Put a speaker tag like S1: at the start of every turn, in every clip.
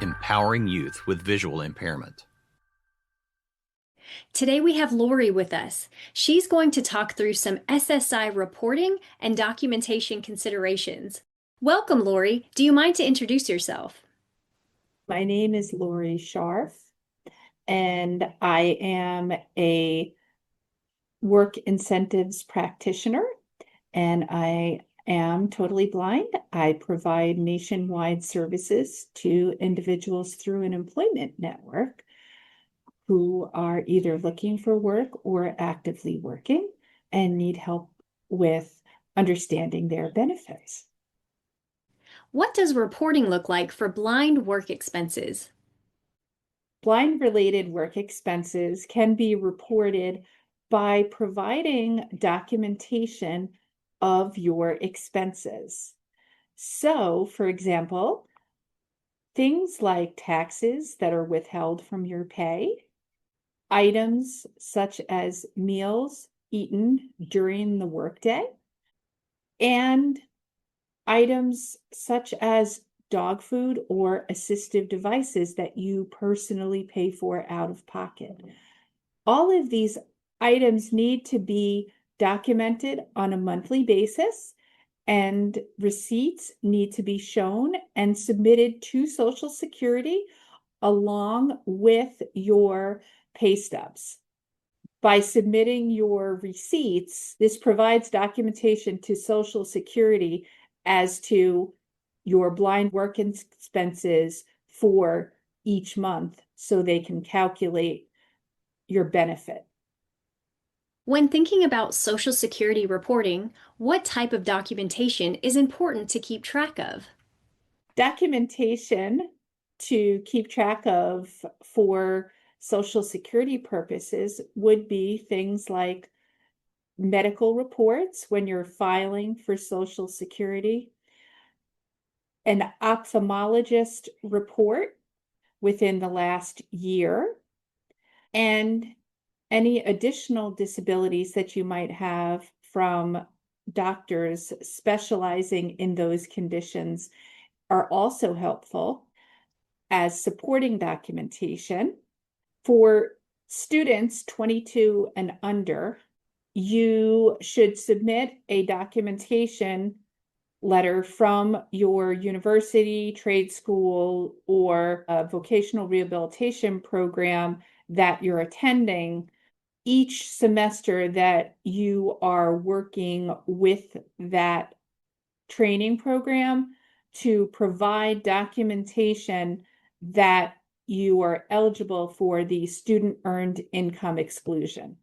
S1: empowering youth with visual impairment.
S2: Today we have Lori with us. She's going to talk through some SSI reporting and documentation considerations. Welcome, Lori. Do you mind to introduce yourself?
S3: My name is Lori Scharff, and I am a Work Incentives Practitioner, and I am totally blind. I provide nationwide services to individuals through an employment network who are either looking for work or actively working and need help with understanding their benefits.
S2: What does reporting look like for blind work expenses?
S3: Blind-related work expenses can be reported by providing documentation of your expenses. So, for example, things like taxes that are withheld from your pay, items such as meals eaten during the workday, and items such as dog food or assistive devices that you personally pay for out of pocket. All of these items need to be documented on a monthly basis, and receipts need to be shown and submitted to Social Security along with your pay stubs. By submitting your receipts, this provides documentation to Social Security as to your blind work expenses for each month so they can calculate your benefit.
S2: When thinking about Social Security reporting, what type of documentation is important to keep track of?
S3: Documentation to keep track of for Social Security purposes would be things like medical reports when you're filing for Social Security, an ophthalmologist report within the last year, and any additional disabilities that you might have from doctors specializing in those conditions are also helpful as supporting documentation. For students 22 and under, you should submit a documentation letter from your university, trade school, or a vocational rehabilitation program that you're attending each semester that you are working with that training program to provide documentation that you are eligible for the student earned income exclusion.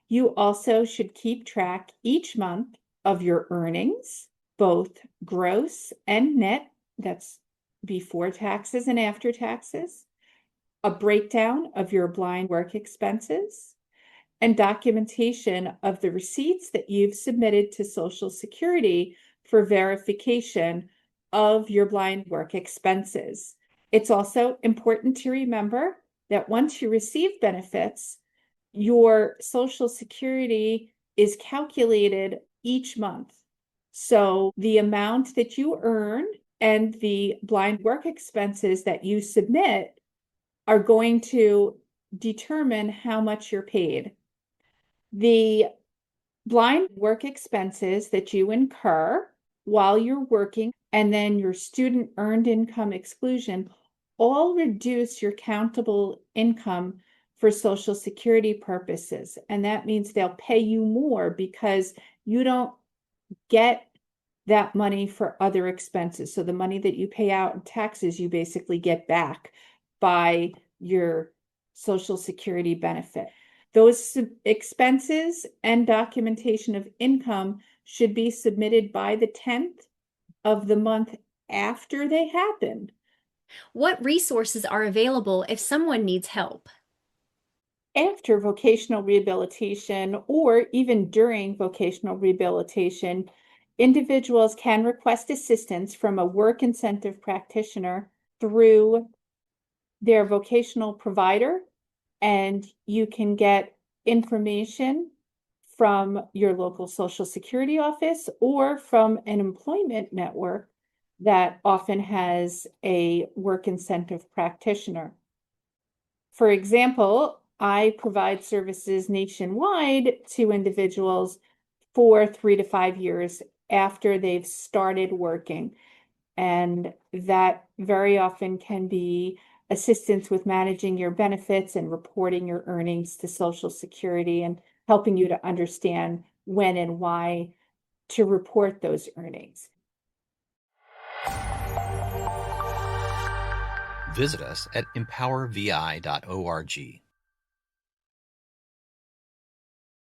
S3: You also should keep track each month of your earnings, both gross and net, that's before taxes and after taxes, a breakdown of your blind work expenses, and documentation of the receipts that you've submitted to Social Security for verification of your blind work expenses. It's also important to remember that once you receive benefits, your Social Security is calculated each month. So the amount that you earn and the blind work expenses that you submit are going to determine how much you're paid. The blind work expenses that you incur while you're working and then your student earned income exclusion all reduce your countable income for Social Security purposes. And that means they'll pay you more because you don't get that money for other expenses. So the money that you pay out in taxes, you basically get back by your Social Security benefit. Those expenses and documentation of income should be submitted by the 10th of the month after they happen.
S2: What resources are available if someone needs help?
S3: After vocational rehabilitation, or even during vocational rehabilitation, individuals can request assistance from a work incentive practitioner through their vocational provider, and you can get information from your local Social Security office or from an employment network that often has a work incentive practitioner. For example, I provide services nationwide to individuals for 3 to 5 years after they've started working. And that very often can be assistance with managing your benefits and reporting your earnings to Social Security and helping you to understand when and why to report those earnings.
S1: Visit us at empowervi.org.